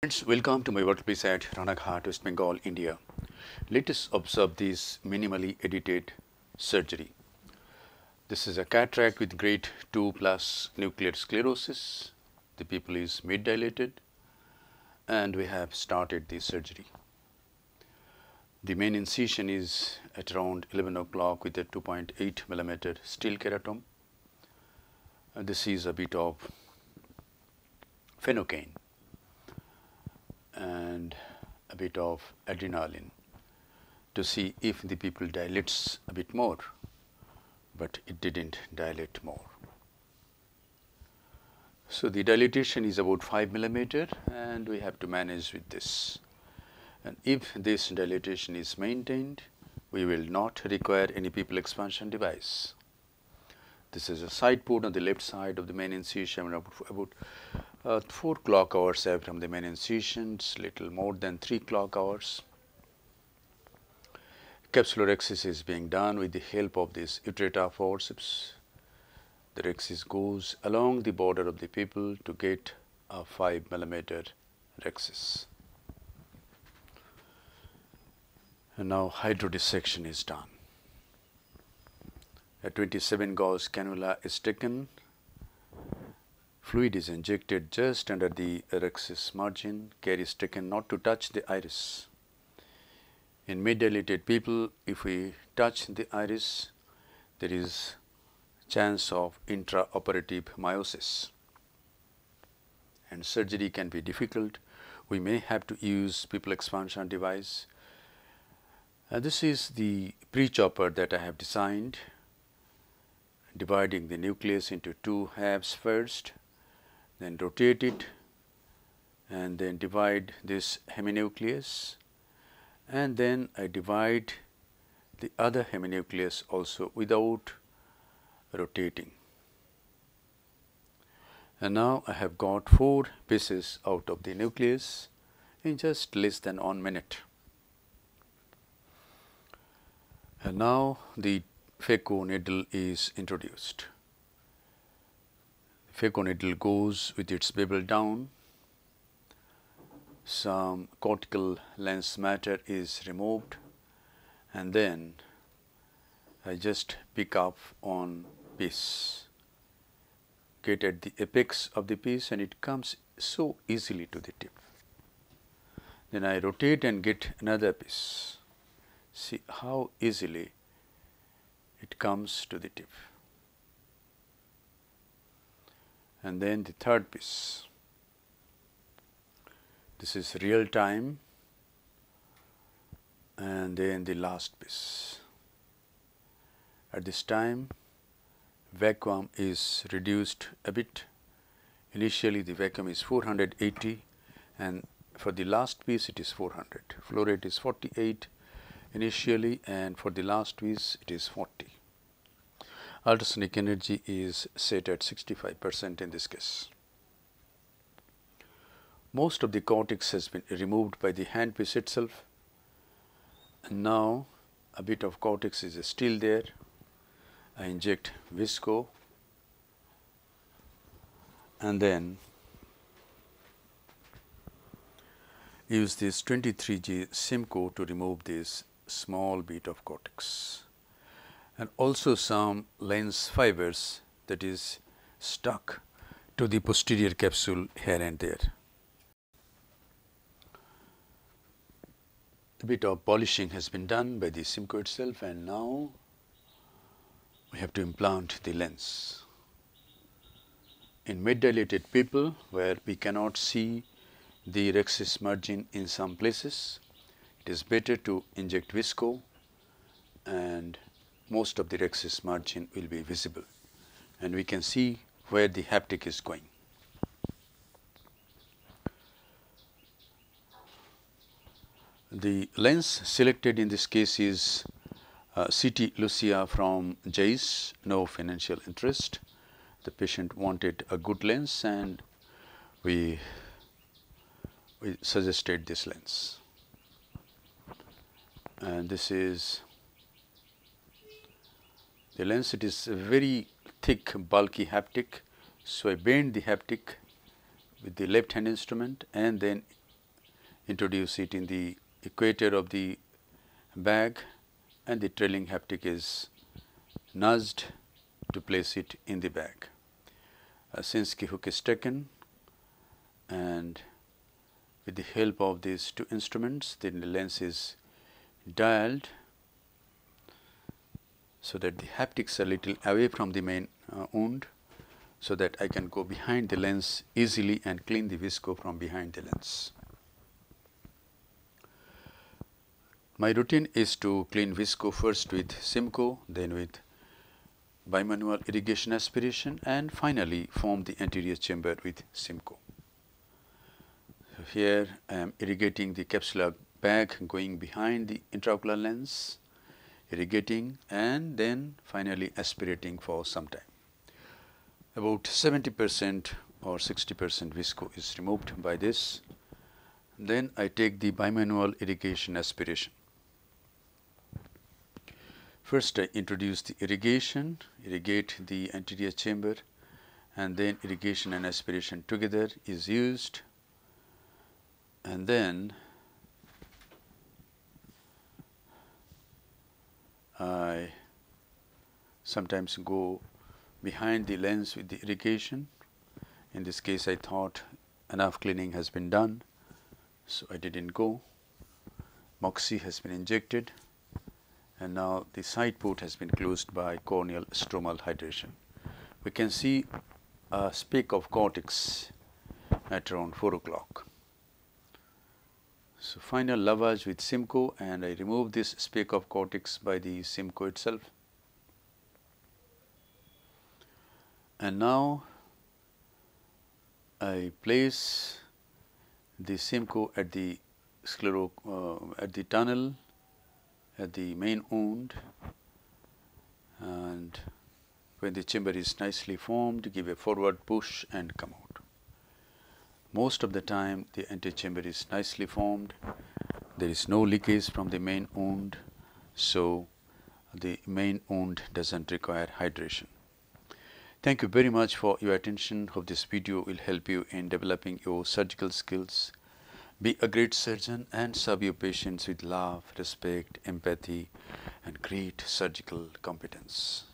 Friends, welcome to my workplace at Ranaghat, West Bengal, India. Let us observe this minimally edited surgery. This is a cataract with grade 2 plus nuclear sclerosis. The pupil is mid-dilated and we have started the surgery. The main incision is at around 11 o'clock with a 2.8 millimeter steel keratome. This is a bit of phenocane and a bit of adrenaline to see if the pupil dilates a bit more, but it didn't dilate more. So the dilatation is about 5 millimeter and we have to manage with this. And if this dilatation is maintained, we will not require any pupil expansion device. This is a side port on the left side of the main incision, about 4 clock hours away from the main incisions, little more than 3 clock hours. Capsular rhexis is being done with the help of this Utrata forceps. The rhexis goes along the border of the pupil to get a 5 millimeter rhexis. And now hydrodissection is done. A 27 gauge cannula is taken. Fluid is injected just under the rhexis margin. Care is taken not to touch the iris. In mid-dilated people, if we touch the iris, there is chance of intraoperative meiosis and surgery can be difficult. We may have to use pupil expansion device. This is the pre-chopper that I have designed, dividing the nucleus into 2 halves first, then rotate it and then divide this heminucleus, and then I divide the other heminucleus also without rotating. And now I have got 4 pieces out of the nucleus in just less than 1 minute. And now the phaco needle is introduced. Phaco needle goes with its bevel down. Some cortical lens matter is removed and then I just pick up on piece, get at the apex of the piece and it comes so easily to the tip. Then I rotate and get another piece. See how easily it comes to the tip. And then the third piece. This is real time, and then the last piece. At this time, vacuum is reduced a bit. Initially the vacuum is 480 and for the last piece it is 400. Flow rate is 48 initially and for the last piece it is 40. Ultrasonic energy is set at 65% in this case. Most of the cortex has been removed by the handpiece itself, and now a bit of cortex is still there. I inject visco and then use this 23G Simcoe to remove this small bit of cortex and also some lens fibers that is stuck to the posterior capsule here and there. A bit of polishing has been done by the Simcoe itself and now we have to implant the lens. In mid-dilated people where we cannot see the rhexis margin in some places, it is better to inject visco and most of the rhexis margin will be visible and we can see where the haptic is going. The lens selected in this case is CT Lucia from JIS, no financial interest. The patient wanted a good lens and we suggested this lens. And this is the lens. It is a very thick bulky haptic. So I bend the haptic with the left hand instrument and then introduce it in the equator of the bag, and the trailing haptic is nudged to place it in the bag. A Sinskey hook is taken, and with the help of these two instruments, the lens is dialed so that the haptics are little away from the main wound, so that I can go behind the lens easily and clean the visco from behind the lens. My routine is to clean visco first with Simcoe, then with bimanual irrigation aspiration, and finally form the anterior chamber with Simcoe. So here I am irrigating the capsular bag going behind the intraocular lens, irrigating and then finally aspirating for some time. About 70% or 60% visco is removed by this. Then I take the bimanual irrigation aspiration. First I introduce the irrigation, irrigate the anterior chamber, and then irrigation and aspiration together is used, and then I sometimes go behind the lens with the irrigation. In this case I thought enough cleaning has been done, so I didn't go. Moxie has been injected, and now the side port has been closed by corneal stromal hydration. We can see a speck of cortex at around 4 o'clock. So final lavage with Simcoe, and I remove this speck of cortex by the Simcoe itself. And now I place the Simcoe at the at the tunnel at the main wound, and when the chamber is nicely formed, give a forward push and come out. Most of the time the antechamber is nicely formed, there is no leakage from the main wound, so the main wound doesn't require hydration. Thank you very much for your attention. Hope this video will help you in developing your surgical skills. Be a great surgeon and serve your patients with love, respect, empathy, and great surgical competence.